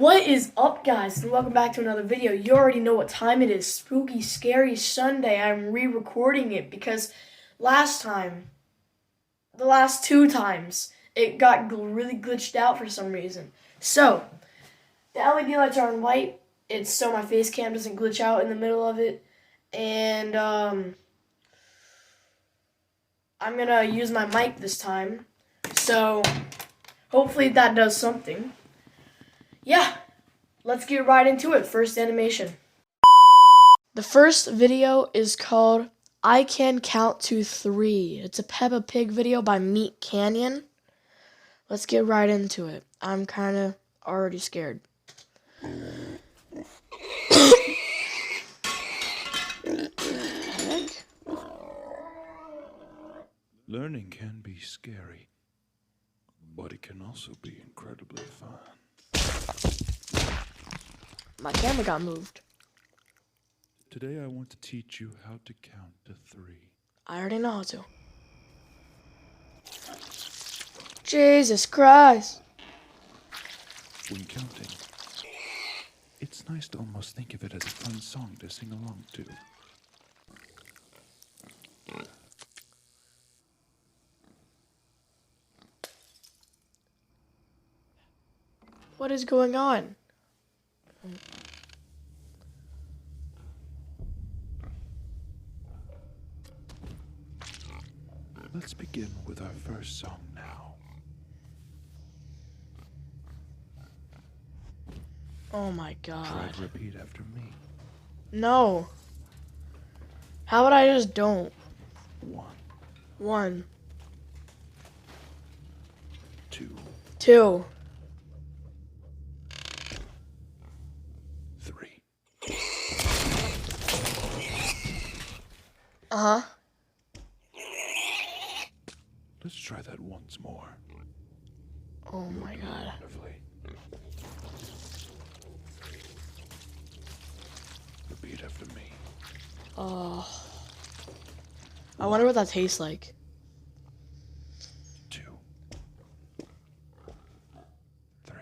What is up, guys, and welcome back to another video. You already know what time it is. Spooky, scary Sunday. I'm re-recording it because last time, the last two times, it got really glitched out for some reason. So, the LED lights are on white. It's so my face cam doesn't glitch out in the middle of it. And, I'm gonna use my mic this time. So, hopefully that does something. Yeah, let's get right into it. First animation. The first video is called I Can Count to 3. It's a Peppa Pig video by Meat Canyon. Let's get right into it. I'm kind of already scared. Heck? Learning can be scary, but it can also be incredibly fun. My camera got moved. Today I want to teach you how to count to 3. I already know how to. Jesus Christ. When counting, it's nice to almost think of it as a fun song to sing along to. What is going on? Let's begin with our first song now. Oh my Try God. to repeat after me. No. How about I just don't? 1, 1, 2, 2, 3. uh-huh. Let's try that once more. Oh my God. Wonderfully. Repeat after me. Oh. I wonder what that tastes like. 2, 3.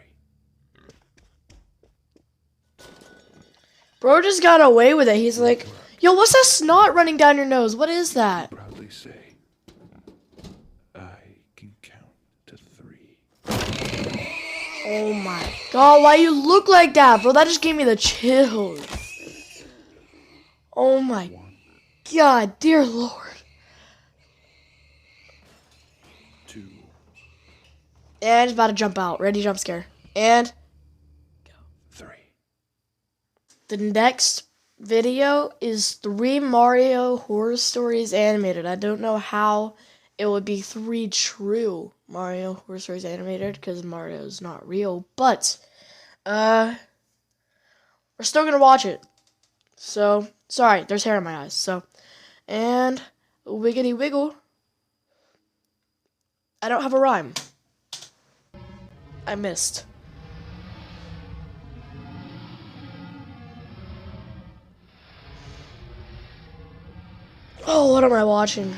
Bro just got away with it. He's like, yo, what's that snot running down your nose? What is that? Proudly say, I can count to 3. Oh my God, why you look like that, bro? That just gave me the chills. Oh my 1, God, dear Lord. 2, And it's about to jump out. Ready, jump scare. And 3. the next video is 3 Mario Horror Stories animated. I don't know how it would be 3 true Mario Horror Stories animated because Mario's not real, but we're still gonna watch it. So, sorry, there's hair in my eyes. So, and wiggity wiggle. I don't have a rhyme. I missed. Oh, what am I watching?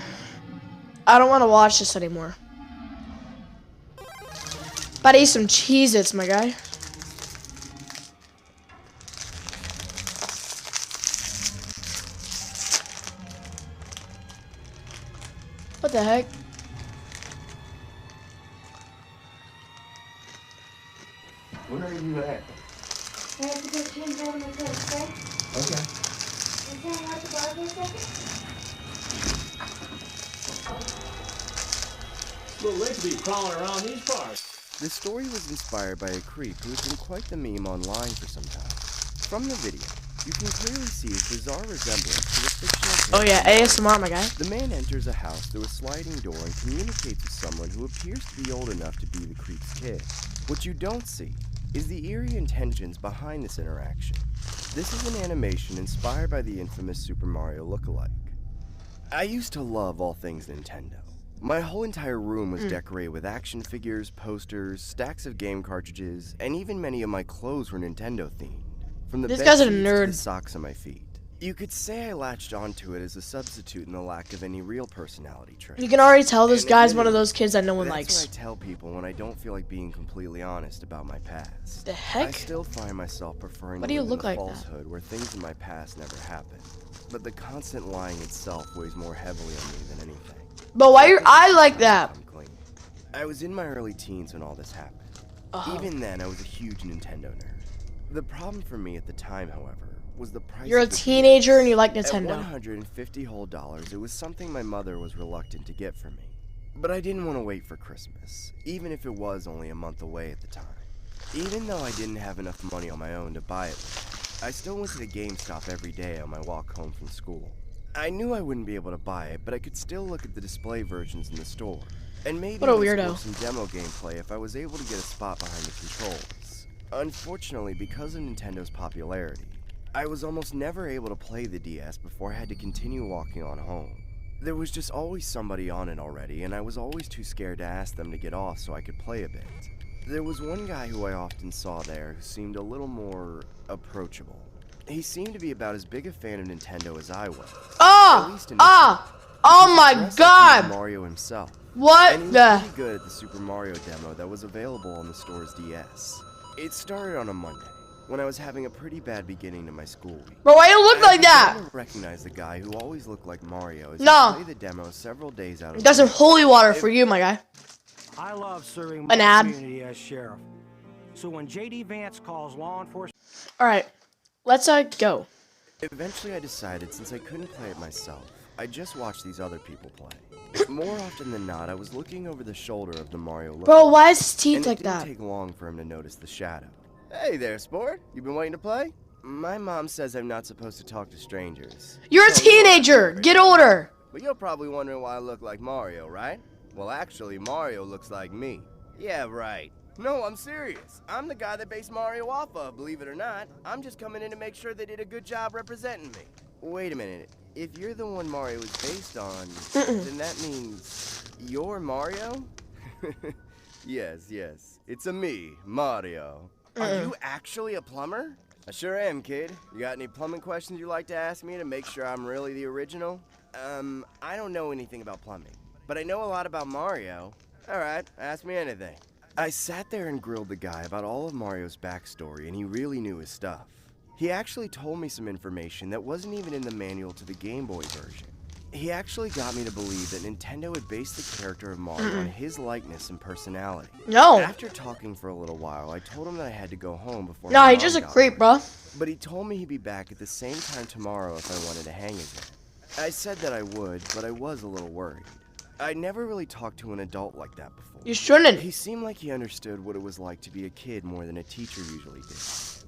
I don't want to watch this anymore. About to eat some Cheez-Its, my guy. What the heck? Where are you at? I have to go change out of my clothes, okay? Okay. Is that how to borrow for a second? It's a little late to be crawling around these parts. This story was inspired by a creep who has been quite the meme online for some time. From the video, you can clearly see his bizarre resemblance to the fictional Oh yeah, character. ASMR, my guy. The man enters a house through a sliding door and communicates with someone who appears to be old enough to be the creep's kid. What you don't see is the eerie intentions behind this interaction. This is an animation inspired by the infamous Super Mario lookalike. I used to love all things Nintendo. My whole entire room was decorated with action figures, posters, stacks of game cartridges, and even many of my clothes were Nintendo themed. From the This bed guy's a sheets to nerd. the socks on my feet. You could say I latched onto it as a substitute in the lack of any real personality traits. You can already tell this And guy's one of admittedly, those kids that no one That's likes. what I tell people when I don't feel like being completely honest about my past. The I heck? still find myself preferring Why to do you live in look the like that? falsehood where things in my past never happened. But the constant lying itself weighs more heavily on me than anything. But why your eye like that? I'm clean. I was in my early teens when all this happened. Oh. Even then, I was a huge Nintendo nerd. The problem for me at the time, however, was the price. You're a of the teenager DS. and you like At Nintendo. $150 whole, it was something my mother was reluctant to get for me. But I didn't want to wait for Christmas, even if it was only a month away at the time. Even though I didn't have enough money on my own to buy it, I still went to the GameStop every day on my walk home from school. I knew I wouldn't be able to buy it, but I could still look at the display versions in the store. And maybe What a explore weirdo. some demo gameplay if I was able to get a spot behind the controls. Unfortunately, because of Nintendo's popularity, I was almost never able to play the DS before I had to continue walking on home. There was just always somebody on it already, and I was always too scared to ask them to get off so I could play a bit. There was one guy who I often saw there who seemed a little more approachable. He seemed to be about as big a fan of Nintendo as I was. At least initially. Oh my Dressed like god! Mario himself. What And he was the? pretty good at the Super Mario demo that was available on the store's DS. It started on a Monday, when I was having a pretty bad beginning to my school week. Bro, why you look I like that? began to recognize the guy who always looked like Mario as No. he played the demo several days out of Got some the week. holy water for you, my guy. I love serving An my ad. community as sheriff. So when JD Vance calls law enforcement, Alright, let's go. Eventually I decided since I couldn't play it myself, I'd just watch these other people play. More often than not, I was looking over the shoulder of the Mario logo. Bro, why is his teeth And like it didn't that? take long for him to notice the shadow. Hey there, sport. You been waiting to play? My mom says I'm not supposed to talk to strangers. You're a So teenager! Get older! But you're probably wondering why I look like Mario, right? Well, actually, Mario looks like me. Yeah, right. No, I'm serious. I'm the guy that based Mario off of, believe it or not. I'm just coming in to make sure they did a good job representing me. Wait a minute. If you're the one Mario is based on, then that means you're Mario? Yes. It's a me, Mario. Are you actually a plumber? I sure am, kid. You got any plumbing questions you'd like to ask me to make sure I'm really the original? I don't know anything about plumbing, but I know a lot about Mario. Alright, ask me anything. I sat there and grilled the guy about all of Mario's backstory, and he really knew his stuff. He actually told me some information that wasn't even in the manual to the Game Boy version. He actually got me to believe that Nintendo had based the character of Mario on his likeness and personality. No. After talking for a little while, I told him that I had to go home before No, my he's mom just a got creep, home. bro. But he told me he'd be back at the same time tomorrow if I wanted to hang again. I said that I would, but I was a little worried. I never really talked to an adult like that before. You shouldn't. He seemed like he understood what it was like to be a kid more than a teacher usually did.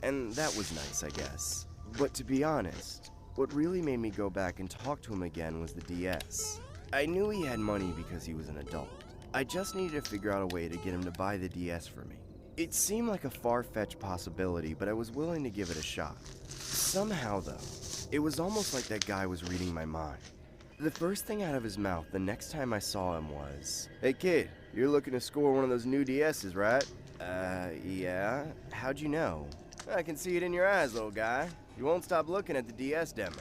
And that was nice, I guess. But to be honest, what really made me go back and talk to him again was the DS. I knew he had money because he was an adult. I just needed to figure out a way to get him to buy the DS for me. It seemed like a far-fetched possibility, but I was willing to give it a shot. Somehow, though, it was almost like that guy was reading my mind. The first thing out of his mouth the next time I saw him was, "Hey kid, you're looking to score one of those new DS's, right?" Yeah. How'd you know?" "I can see it in your eyes, little guy. You won't stop looking at the DS demo."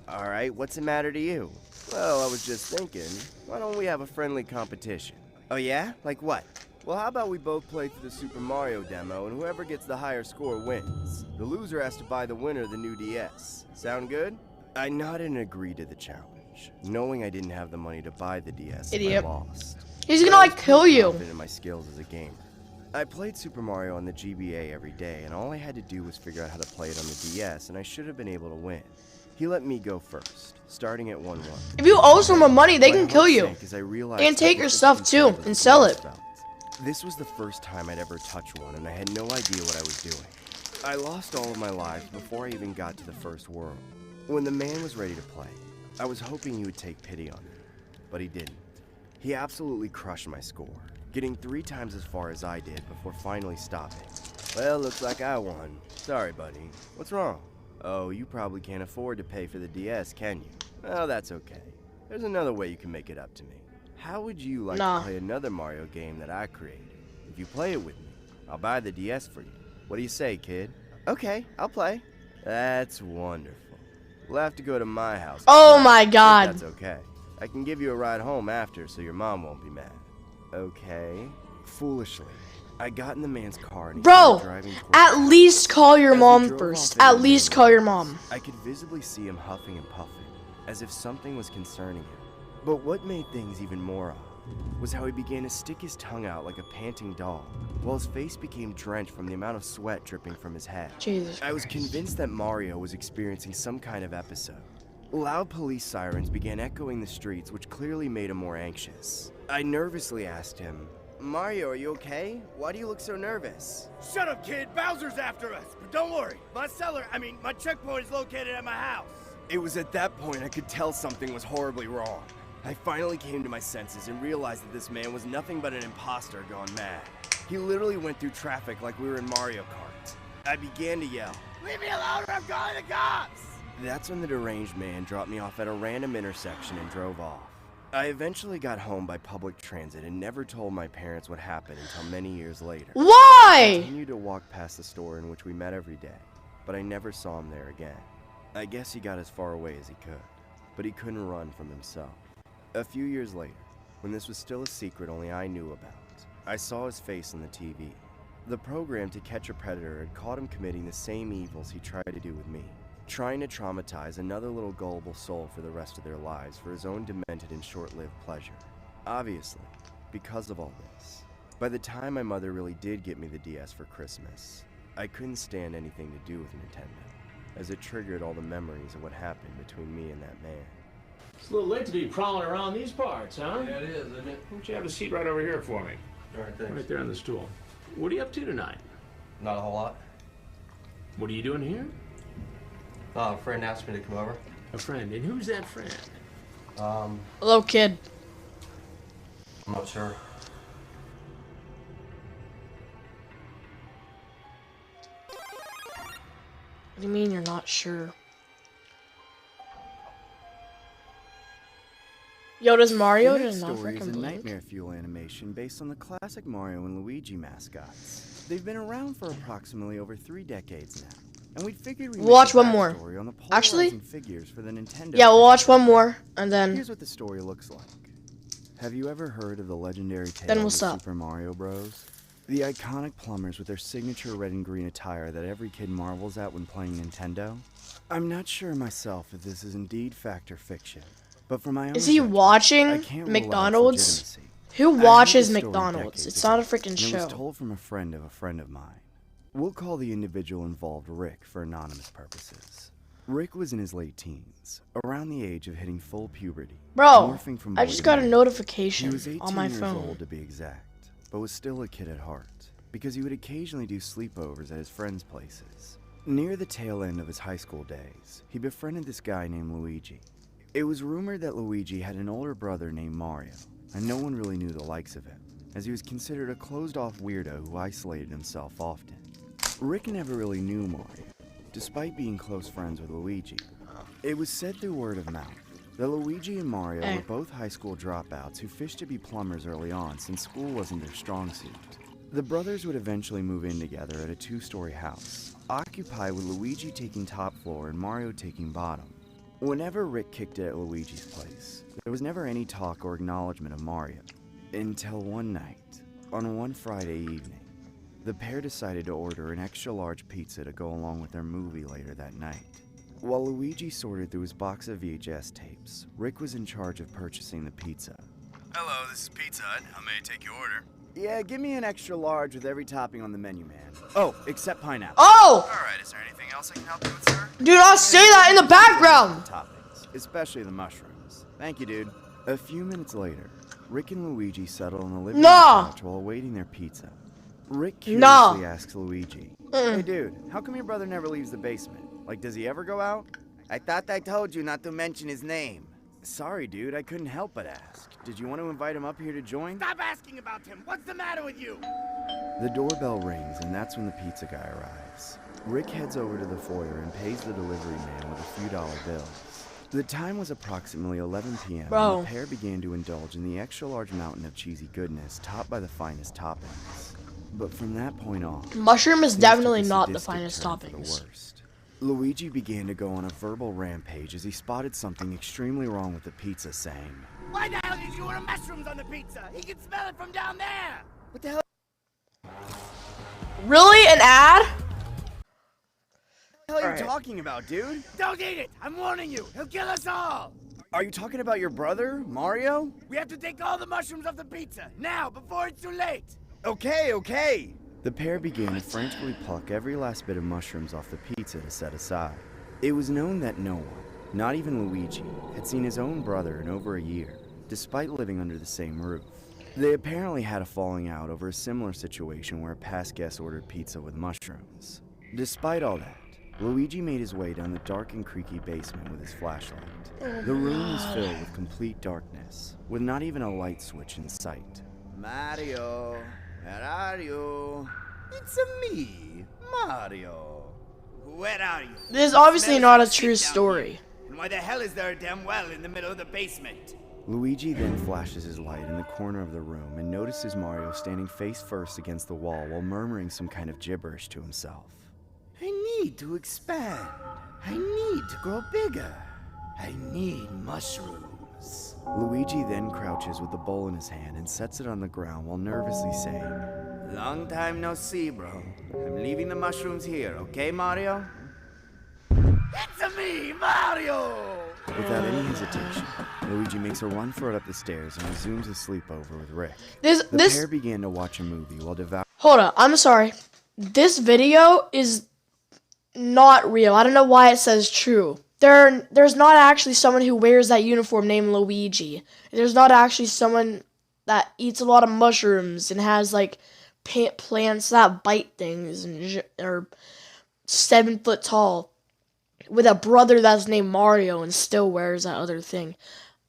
"Alright, what's the matter to you?" "Well, I was just thinking, why don't we have a friendly competition?" "Oh yeah? Like what?" "Well, how about we both play through the Super Mario demo, and whoever gets the higher score wins. The loser has to buy the winner the new DS. Sound good?" I nodded and agreed to the challenge, knowing I didn't have the money to buy the DS if Idiot. I lost. He's But gonna, I like, was kill pretty you. confident in my skills as a gamer. I played Super Mario on the GBA every day, and all I had to do was figure out how to play it on the DS, and I should have been able to win. He let me go first, starting at 1-1. If you owe someone money, they My can kill heart you. sank as I realized They can how take your different stuff things too were than and the sell DS it. felt. This was the first time I'd ever touched one, and I had no idea what I was doing. I lost all of my lives before I even got to the first world. When the man was ready to play, I was hoping he would take pity on me, but he didn't. He absolutely crushed my score, getting 3 times as far as I did before finally stopping. "Well, looks like I won. Sorry, buddy. What's wrong?" "Oh, you probably can't afford to pay for the DS, can you?" "Well, that's okay. There's another way you can make it up to me. How would you like Nah. to play another Mario game that I created? If you play it with me, I'll buy the DS for you. What do you say, kid?" "Okay, I'll play." "That's wonderful. We'll have to go to my house. Oh my If god. that's okay. I can give you a ride home after so your mom won't be mad. Okay. Foolishly, I got in the man's car and he Bro, started driving towards at me. least call your As we mom drove first. off into At the least main call your road, mom. I could visibly see him huffing and puffing, as if something was concerning him. But what made things even more odd was how he began to stick his tongue out like a panting dog, while his face became drenched from the amount of sweat dripping from his head. Jesus I was Christ. convinced that Mario was experiencing some kind of episode. Loud police sirens began echoing the streets, which clearly made him more anxious. I nervously asked him, Mario, are you okay? Why do you look so nervous? Shut up, kid. Bowser's after us. But don't worry. My checkpoint is located at my house. It was at that point I could tell something was horribly wrong. I finally came to my senses and realized that this man was nothing but an imposter gone mad. He literally went through traffic like we were in Mario Kart. I began to yell. Leave me alone or I'm calling the cops! That's when the deranged man dropped me off at a random intersection and drove off. I eventually got home by public transit and never told my parents what happened until many years later. I Why? continued to walk past the store in which we met every day, but I never saw him there again. I guess he got as far away as he could, but he couldn't run from himself. A few years later, when this was still a secret only I knew about, I saw his face on the TV. The program To Catch a Predator had caught him committing the same evils he tried to do with me, trying to traumatize another little gullible soul for the rest of their lives for his own demented and short-lived pleasure. Obviously, because of all this, by the time my mother really did get me the DS for Christmas, I couldn't stand anything to do with Nintendo, as it triggered all the memories of what happened between me and that man. It's a little late to be prowling around these parts, huh? Yeah, it is, isn't it? Why don't you have a seat right over here for me? All right, thanks. Right there on the stool. What are you up to tonight? Not a whole lot. What are you doing here? A friend asked me to come over. A friend. And who's that friend? Hello, kid. I'm not sure. What do you mean you're not sure? Yo, does Mario The next not story is a freaking blink? nightmare fuel animation based on the classic Mario and Luigi mascots. They've been around for approximately over 3 decades now, and we figured we'd Watch make a one more. backstory on the Actually, polarizing figures for the Nintendo. Yeah, we'll watch one more, and then Here's what the story looks like. Have you ever heard of the legendary tale Then of we'll the stop. Super Mario Bros? The iconic plumbers with their signature red and green attire that every kid marvels at when playing Nintendo? I'm not sure myself if this is indeed fact or fiction, but for my own is he judgment, I watching can't rule out its McDonald's? legitimacy. Who I heard watches this story McDonald's? decades It's not a ago, freaking and it show. was told from a friend of mine. We'll call the individual involved Rick for anonymous purposes. Rick was in his late teens, around the age of hitting full puberty. Bro, morphing from I boy just to got a man. He notification was 18 on my years phone. old to be exact, but was still a kid at heart, because he would occasionally do sleepovers at his friends' places. Near the tail end of his high school days, he befriended this guy named Luigi. It was rumored that Luigi had an older brother named Mario, and no one really knew the likes of him, as he was considered a closed-off weirdo who isolated himself often. Rick never really knew Mario, despite being close friends with Luigi. It was said through word of mouth that Luigi and Mario Hey. were both high school dropouts who fished to be plumbers early on since school wasn't their strong suit. The brothers would eventually move in together at a 2-story house, occupied with Luigi taking top floor and Mario taking bottom. Whenever Rick kicked it at Luigi's place, there was never any talk or acknowledgement of Mario. Until one night, on one Friday evening, the pair decided to order an extra-large pizza to go along with their movie later that night. While Luigi sorted through his box of VHS tapes, Rick was in charge of purchasing the pizza. Hello, this is Pizza Hut. How may I take your order? Yeah, give me an extra large with every topping on the menu, man. Oh, except pineapple. Oh! Alright, is there anything else I can help you with, sir? Do not say that in the background! Toppings, especially the mushrooms. Thank you, dude. A few minutes later, Rick and Luigi settled on the living room No! couch while awaiting their pizza. Rick No! curiously asks Luigi, "Hey, dude, how come your brother never leaves the basement? Like, does he ever go out?" "I thought I told you not to mention his name." "Sorry, dude, I couldn't help but ask. Did you want to invite him up here to join?" Stop asking about him. What's the matter with you? The doorbell rings, and that's when the pizza guy arrives. Rick heads over to the foyer and pays the delivery man with a few dollar bills. The time was approximately 11 p.m. Bro. and the pair began to indulge in the extra-large mountain of cheesy goodness topped by the finest toppings. But from that point on, Mushroom is things definitely took a not the sadistic finest turn for the toppings. worst. Luigi began to go on a verbal rampage as he spotted something extremely wrong with the pizza, saying, Why the hell did you order mushrooms on the pizza? He can smell it from down there! What the hell Really? An ad? are you talking about, dude? Don't eat it! I'm warning you! He'll kill us all! Are you talking about your brother, Mario? We have to take all the mushrooms off the pizza, now, before it's too late! Okay. The pair began to frantically pluck every last bit of mushrooms off the pizza to set aside. It was known that no one, not even Luigi, had seen his own brother in over a year, despite living under the same roof. They apparently had a falling out over a similar situation where a past guest ordered pizza with mushrooms. Despite all that, Luigi made his way down the dark and creaky basement with his flashlight. The room was filled with complete darkness, with not even a light switch in sight. Mario, where are you? It's me, Mario. Where are you? This is obviously Smells not a like true shit down story. here. And why the hell is there a damn well in the middle of the basement? Luigi then flashes his light in the corner of the room and notices Mario standing face first against the wall while murmuring some kind of gibberish to himself. I need to expand. I need to grow bigger. I need mushrooms. Luigi then crouches with the bowl in his hand and sets it on the ground while nervously saying, Long time no see, bro. I'm leaving the mushrooms here, okay, Mario? It's me, Mario! Without any hesitation, Luigi makes a run for it up the stairs and resumes his sleepover with Rick. This The pair began to watch a movie while devouring. Hold on, I'm sorry. This video is not real. I don't know why it says true. There's not actually someone who wears that uniform named Luigi. There's not actually someone that eats a lot of mushrooms and has like plants that bite things and are 7 foot tall with a brother that's named Mario and still wears that other thing.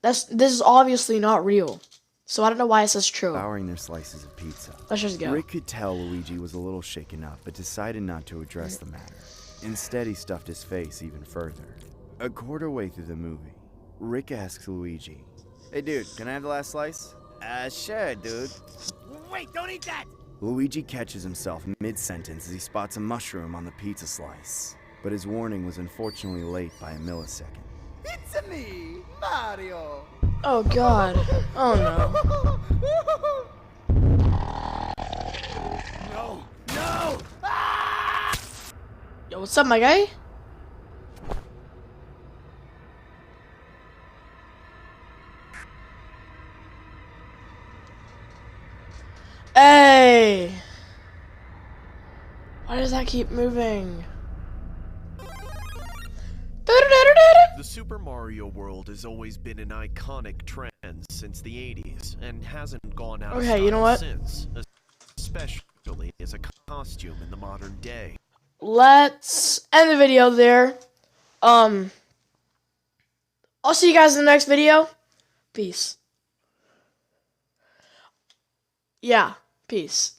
This is obviously not real. So I don't know why it says true. Devouring their slices of pizza. Let's just go. Rick could tell Luigi was a little shaken up, but decided not to address the matter. Instead, he stuffed his face even further. A quarter way through the movie, Rick asks Luigi, Hey dude, can I have the last slice? Sure, dude. Wait, don't eat that! Luigi catches himself mid-sentence as he spots a mushroom on the pizza slice. But his warning was unfortunately late by a millisecond. It's me, Mario! Oh god. Oh no. No! No! Ah! Yo, what's up, my guy? Hey! Why does that keep moving? The Super Mario world has always been an iconic trend since the 80s and hasn't gone out of Okay, you know style what? since, especially as a costume in the modern day. Let's end the video there. I'll see you guys in the next video. Peace. Yeah, peace.